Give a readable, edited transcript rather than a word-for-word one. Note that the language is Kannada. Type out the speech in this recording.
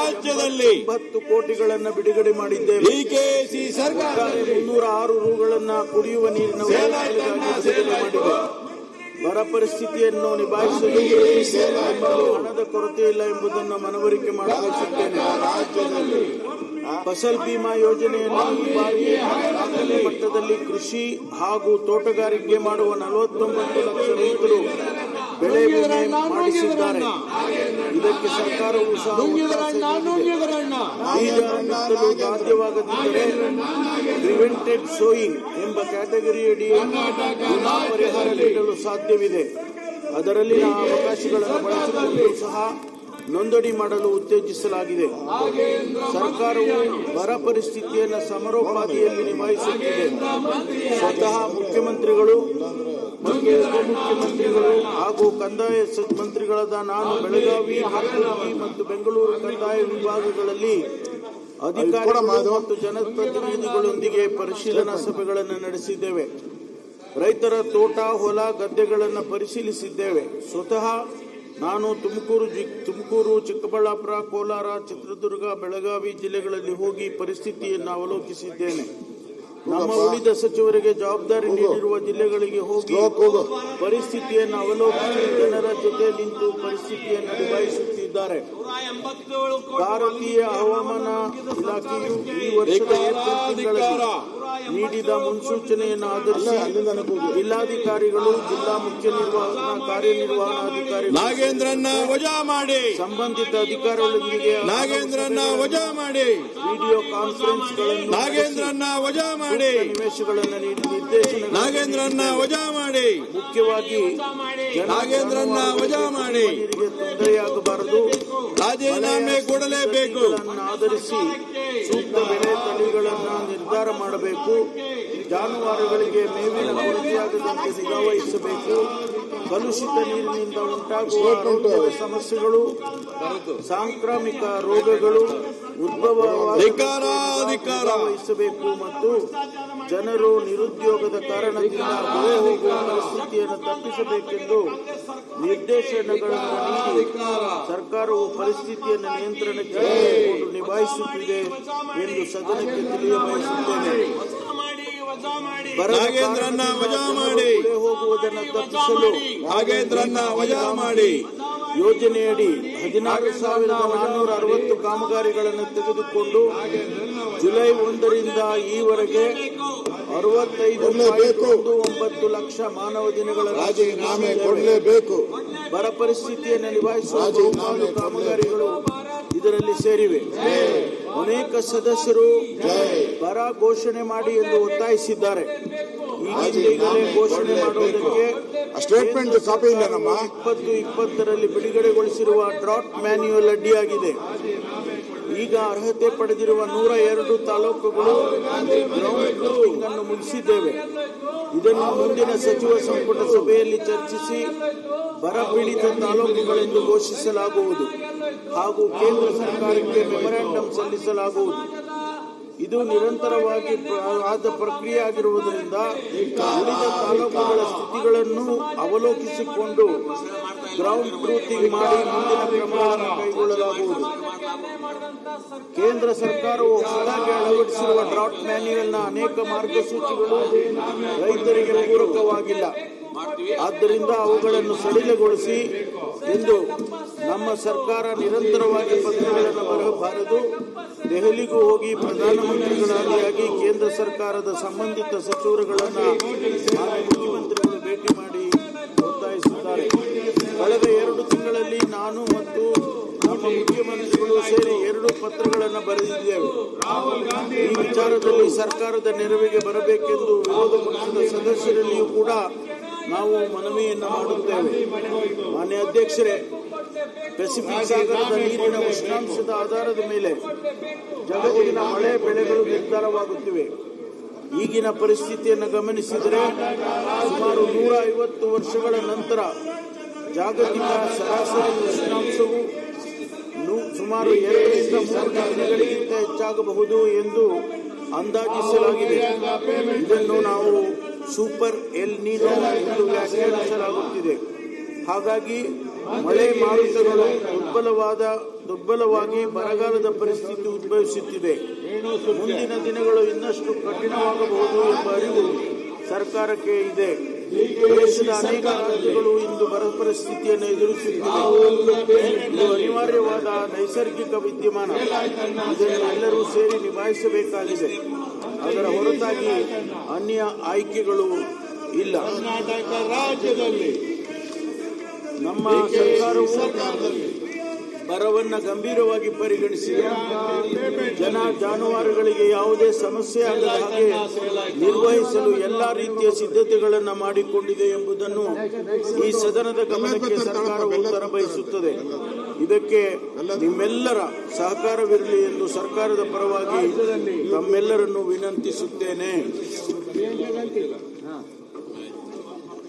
ರಾಜ್ಯದಲ್ಲಿ 10 ಕೋಟಿಗಳನ್ನು ಬಿಡುಗಡೆ ಮಾಡಿದ್ದೇವೆ. ಡಿಕೆಶಿ ಸರ್ಕಾರ 306 ರೂಗಳನ್ನು ಕುಡಿಯುವ ನೀರಿನ ಬಿಡುಗಡೆ ಮಾಡಿದೆ. ಬರ ಪರಿಸ್ಥಿತಿಯನ್ನು ನಿಭಾಯಿಸಲು ಹಣದ ಕೊರತೆ ಇಲ್ಲ ಎಂಬುದನ್ನು ಮನವರಿಕೆ ಮಾಡಬಯಸುತ್ತೇನೆ. ಫಸಲ್ ಬಿಮಾ ಯೋಜನೆಯನ್ನು ಈ ಬಾರಿ ಮಟ್ಟದಲ್ಲಿ ಕೃಷಿ ಹಾಗೂ ತೋಟಗಾರಿಕೆ ಮಾಡುವ 49 ಲಕ್ಷ ರೈತರು ಬೆಳೆ ವಿಮೆ ಮಾಡಿಸಿದ್ದಾರೆ. ಇದಕ್ಕೆ ಸರ್ಕಾರವು ಸಹ ಬೀಜ ಬಿತ್ತಲು ಸಾಧ್ಯವಾಗದಿದ್ದರೆ ಪ್ರಿವೆಂಟೆಡ್ ಸೋಯಿಂಗ್ ಎಂಬ ಕ್ಯಾಟಗರಿಯಡಿ ವಿಮಾ ಪರಿಹಾರ ನೀಡಲು ಸಾಧ್ಯವಿದೆ. ಅದರಲ್ಲಿನ ಅವಕಾಶಗಳನ್ನು ಬಳಸಿಕೊಂಡು ಸಹ ನೋಂದಣಿ ಮಾಡಲು ಉತ್ತೇಜಿಸಲಾಗಿದೆ. ಸರ್ಕಾರವು ಬರ ಪರಿಸ್ಥಿತಿಯನ್ನು ಸಮರೋಪಾದಿಯಲ್ಲಿ ನಿಭಾಯಿಸುತ್ತಿದೆ. ಸ್ವತಃ ಮುಖ್ಯಮಂತ್ರಿಗಳು ಮತ್ತು ಉಪಮುಖ್ಯಮಂತ್ರಿಗಳು ಹಾಗೂ ಕಂದಾಯ ಮಂತ್ರಿಗಳಾದ ನಾನು ಬೆಳಗಾವಿ ಮತ್ತು ಬೆಂಗಳೂರು ಕಂದಾಯ ವಿಭಾಗಗಳಲ್ಲಿ ಅಧಿಕಾರಿಗಳು ಮತ್ತು ಜನಪ್ರತಿನಿಧಿಗಳೊಂದಿಗೆ ಪರಿಶೀಲನಾ ಸಭೆಗಳನ್ನು ನಡೆಸಿದ್ದೇವೆ. ರೈತರ ತೋಟ ಹೊಲ ಗದ್ದೆಗಳನ್ನು ಪರಿಶೀಲಿಸಿದ್ದೇವೆ. ಸ್ವತಃ ನಾನು ತುಮಕೂರು, ಚಿಕ್ಕಬಳ್ಳಾಪುರ, ಕೋಲಾರ, ಚಿತ್ರದುರ್ಗ, ಬೆಳಗಾವಿ ಜಿಲ್ಲೆಗಳಲ್ಲಿ ಹೋಗಿ ಪರಿಸ್ಥಿತಿಯನ್ನು ಅವಲೋಕಿಸಿದ್ದೇನೆ. ನಮ್ಮ ಉಳಿದ ಸಚಿವರಿಗೆ ಜವಾಬ್ದಾರಿ ನೀಡಿರುವ ಜಿಲ್ಲೆಗಳಿಗೆ ಹೋಗಿ ಪರಿಸ್ಥಿತಿಯನ್ನು ಅವಲೋಕಿಸಿ ಜನರ ಜೊತೆ ನಿಂತು ಪರಿಸ್ಥಿತಿಯನ್ನು ನಿಭಾಯಿಸುತ್ತಿದ್ದಾರೆ. ಭಾರತೀಯ ಹವಾಮಾನ ಇಲಾಖೆಯು ಈ ವರ್ಷದ ಏಪ್ರಿಲ್ ತಿಂಗಳಲ್ಲಿ ನೀಡಿದ ಮುನ್ಸೂಚನೆಯನ್ನು ಆಧರಿಸಿ ಜಿಲ್ಲಾಧಿಕಾರಿಗಳು, ಜಿಲ್ಲಾ ಮುಖ್ಯ ಕಾರ್ಯನಿರ್ವಹಣಾಧಿಕಾರಿಗಳು ನಾಗೇಂದ್ರನ್ನ ವಜಾ ಮಾಡಿ ಸಂಬಂಧಿತ ಅಧಿಕಾರಿಗಳೊಂದಿಗೆ ನಾಗೇಂದ್ರನ್ನ ವಜಾ ಮಾಡಿ ವಿಡಿಯೋ ಕಾನ್ಫರೆನ್ಸ್ಗಳನ್ನು ನಾಗೇಂದ್ರನ್ನ ವಜಾ ಮಾಡಿ ನಿವೇಶಗಳನ್ನು ನೀಡಿ ನಿರ್ದೇಶನ ನಾಗೇಂದ್ರನ್ನ ವಜಾ ಮಾಡಿ ಮುಖ್ಯವಾಗಿ ನಾಗೇಂದ್ರನ್ನ ವಜಾ ಮಾಡಿ ತೊಂದರೆಯಾಗಬಾರದು. ರಾಜೀನಾಮೆ ಕೊಡಲೇಬೇಕು. ಆಧರಿಸಿ ಸೂಕ್ತ ಬೆಳೆ ತಳಿಗಳನ್ನು ನಿರ್ಧಾರ ಮಾಡಬೇಕು. ಜಾನುವಾರುಗಳಿಗೆ ಮೇವಿನ ಕೊರತೆಯಾಗದಂತೆ ನಿಗಾವಹಿಸಬೇಕು. ಕಲುಷಿತ ನೀರಿನಿಂದ ಉಂಟಾಗುವ ಆರೋಗ್ಯದ ಸಮಸ್ಯೆಗಳು, ಸಾಂಕ್ರಾಮಿಕ ರೋಗಗಳು ವಹಿಸಬೇಕು ಮತ್ತು ಜನರು ನಿರುದ್ಯೋಗದ ಕಾರಣದಿಂದ ಗುಳೆ ಹೋಗುವ ಪರಿಸ್ಥಿತಿಯನ್ನು ತಪ್ಪಿಸಬೇಕೆಂದು ನಿರ್ದೇಶನಗಳನ್ನು ನೀಡಿ ಸರ್ಕಾರವು ಪರಿಸ್ಥಿತಿಯನ್ನು ನಿಯಂತ್ರಣಕ್ಕೆ ನಿಭಾಯಿಸುತ್ತಿದೆ ಎಂದು ಸದನಕ್ಕೆ ತಿಳಿಯಬಯಸುತ್ತೇನೆ. ನಾಗೇಂದ್ರನ್ನ ವಜಾ ಮಾಡಿ ಹೋಗುವುದನ್ನು ತಪ್ಪಿಸಲು ನಾಗೇಂದ್ರನ್ನ ವಜಾ ಮಾಡಿ ಯೋಜನೆಯಡಿ 16,460 ಕಾಮಗಾರಿಗಳನ್ನು ತೆಗೆದುಕೊಂಡು ಜುಲೈ 1ರಿಂದ ಈವರೆಗೆ 65.19 ಲಕ್ಷ ಮಾನವ ದಿನಗಳ ರಾಜೀನಾಮೆ ಕೊಡಲೇಬೇಕು. ಬರ ಪರಿಸ್ಥಿತಿಯನ್ನು ನಿಭಾಯಿಸುವ ಬಹುಪಾಲು ಕಾಮಗಾರಿಗಳು ಇದರಲ್ಲಿ ಸೇರಿವೆ. ಅನೇಕ ಸದಸ್ಯರು ಬರ ಘೋಷಣೆ ಮಾಡಿ ಎಂದು ಒತ್ತಾಯಿಸಿದ್ದಾರೆ. ಈಗಲೇ ಘೋಷಣೆ ಮಾಡುವುದಕ್ಕೆ ಸ್ಟೇಟ್ಮೆಂಟ್ ಕಾಪಿ ಇಲ್ಲ. ನಮ್ಮ 2020ರಲ್ಲಿ ಬಿಡುಗಡೆಗೊಳಿಸಿರುವ ಡ್ರಾಟ್ ಮ್ಯಾನ್ಯುಯಲ್ ಅಡ್ಡಿಯಾಗಿದೆ. ಈಗ ಅರ್ಹತೆ ಪಡೆದಿರುವ 102 ತಾಲೂಕುಗಳು ಗ್ರೌಂಡ್ ಫ್ಲೋರಿಂಗ್ ಅನ್ನು ಮುಗಿಸಿದ್ದೇವೆ. ಇದನ್ನು ಮುಂದಿನ ಸಚಿವ ಸಂಪುಟ ಸಭೆಯಲ್ಲಿ ಚರ್ಚಿಸಿ ಬರ ಪೀಡಿತ ತಾಲೂಕುಗಳೆಂದು ಘೋಷಿಸಲಾಗುವುದು ಹಾಗೂ ಕೇಂದ್ರ ಸರ್ಕಾರಕ್ಕೆ ಮೆಮೊರಾಂಡಮ್ ಸಲ್ಲಿಸಲಾಗುವುದು. ಇದು ನಿರಂತರವಾಗಿ ಆದ ಪ್ರಕ್ರಿಯೆ ಆಗಿರುವುದರಿಂದ ಉಳಿದ ತಾಲೂಕುಗಳ ಸ್ಥಿತಿಗಳನ್ನು ಅವಲೋಕಿಸಿಕೊಂಡು ಗ್ರೌಂಡ್ ಟ್ರೂತಿಂಗ್ ಮಾಡಿ ಮುಂದಿನ ಕ್ರಮಗಳನ್ನು ಕೈಗೊಳ್ಳಲಾಗುವುದು. ಕೇಂದ್ರ ಸರ್ಕಾರವು ಹೊಸದಾಗಿ ಅಳವಡಿಸಿರುವ ಡ್ರಾಟ್ ಮ್ಯಾನ್ಯುಯಲ್ನ ಅನೇಕ ಮಾರ್ಗಸೂಚಿಗಳು ರೈತರಿಗೆ ಪೂರಕವಾಗಿಲ್ಲ. ಆದ್ದರಿಂದ ಅವುಗಳನ್ನು ಸಡಿಲಗೊಳಿಸಿ ಎಂದು ನಮ್ಮ ಸರ್ಕಾರ ನಿರಂತರವಾಗಿ ಪತ್ರಗಳನ್ನು ಬರಬಾರದು. ದೆಹಲಿಗೂ ಹೋಗಿ ಪ್ರಧಾನಮಂತ್ರಿಗಳಾಗಿ ಕೇಂದ್ರ ಸರ್ಕಾರದ ಸಂಬಂಧಿತ ಸಚಿವರುಗಳನ್ನು ಮುಖ್ಯಮಂತ್ರಿಗಳು ಭೇಟಿ ಮಾಡಿ ಒತ್ತಾಯಿಸಿದ್ದಾರೆ. ಕಳೆದ 2 ತಿಂಗಳಲ್ಲಿ ನಾನು ಮತ್ತು ನಮ್ಮ ಮುಖ್ಯಮಂತ್ರಿಗಳು ಸೇರಿ 2 ಪತ್ರಗಳನ್ನು ಬರೆದಿದ್ದೇವೆ. ಈ ವಿಚಾರದಲ್ಲಿ ಸರ್ಕಾರದ ನೆರವಿಗೆ ಬರಬೇಕೆಂದು ವಿರೋಧ ಪಕ್ಷದ ಸದಸ್ಯರಲ್ಲಿಯೂ ಕೂಡ ನಾವು ಮನವಿಯನ್ನು ಮಾಡುತ್ತೇವೆ. ಮಾನ್ಯ ಅಧ್ಯಕ್ಷರೇ, ಪೆಸಿಫಿಕ್ ಸಾಗರದ ನೀರಿನ ಉಷ್ಣಾಂಶದ ಆಧಾರದ ಮೇಲೆ ಜಗತ್ತಿನ ಮಳೆ ಬೆಳೆಗಳು ನಿರ್ಧಾರವಾಗುತ್ತಿವೆ. ಈಗಿನ ಪರಿಸ್ಥಿತಿಯನ್ನು ಗಮನಿಸಿದರೆ ಸುಮಾರು 150 ವರ್ಷಗಳ ನಂತರ ಜಾಗತಿಕ ಸರಾಸರಿ ಉಷ್ಣಾಂಶವು ಸುಮಾರು 2ರಿಂದ 3 ಡಿಗ್ರಿಗಳಿಗಿಂತ ಹೆಚ್ಚಾಗಬಹುದು ಎಂದು ಅಂದಾಜಿಸಲಾಗಿದೆ. ಇದನ್ನು ನಾವು ಸೂಪರ್ ಎಲ್ ನೀನೋ ಎಂದು ವ್ಯಾಖ್ಯಾನಿಸಲಾಗುತ್ತಿದೆ. ಹಾಗಾಗಿ ಮಳೆ ಮಾರುತಗಳು ದುರ್ಬಲವಾಗಿ ಬರಗಾಲದ ಪರಿಸ್ಥಿತಿ ಉದ್ಭವಿಸುತ್ತಿದೆ. ಮುಂದಿನ ದಿನಗಳು ಇನ್ನಷ್ಟು ಕಠಿಣವಾಗಬಹುದು ಎಂಬ ಅರಿವು ಸರ್ಕಾರಕ್ಕೆ ಇದೆ. ದೇಶದ ಅನೇಕ ರಾಜ್ಯಗಳು ಇಂದು ಬರ ಪರಿಸ್ಥಿತಿಯನ್ನು ಎದುರಿಸುತ್ತಿವೆ. ಇದು ಅನಿವಾರ್ಯವಾದ ನೈಸರ್ಗಿಕ ವಿದ್ಯಮಾನ. ಇದನ್ನು ಎಲ್ಲರೂ ಸೇರಿ ನಿಭಾಯಿಸಬೇಕಾಗಿದೆ. ಅದರ ಹೊರತಾಗಿ ಅನ್ಯ ಆಯ್ಕೆಗಳು ಇಲ್ಲ. ಕರ್ನಾಟಕ ರಾಜ್ಯದಲ್ಲಿ ನಮ್ಮ ಸರ್ಕಾರವು ಬರವನ್ನು ಗಂಭೀರವಾಗಿ ಪರಿಗಣಿಸಿದೆ. ಜನ ಜಾನುವಾರುಗಳಿಗೆ ಯಾವುದೇ ಸಮಸ್ಯೆ ಆಗದ ಹಾಗೆ ನಿರ್ವಹಿಸಲು ಎಲ್ಲಾ ರೀತಿಯ ಸಿದ್ಧತೆಗಳನ್ನು ಮಾಡಿಕೊಂಡಿದೆ ಎಂಬುದನ್ನು ಈ ಸದನದ ಗಮನಕ್ಕೆ ಸರ್ಕಾರವು ತರಬಯಸುತ್ತದೆ. ಇದಕ್ಕೆ ನಿಮ್ಮೆಲ್ಲರ ಸಹಕಾರವಿರಲಿ ಎಂದು ಸರ್ಕಾರದ ಪರವಾಗಿ ತಮ್ಮೆಲ್ಲರನ್ನು ವಿನಂತಿಸುತ್ತೇನೆ.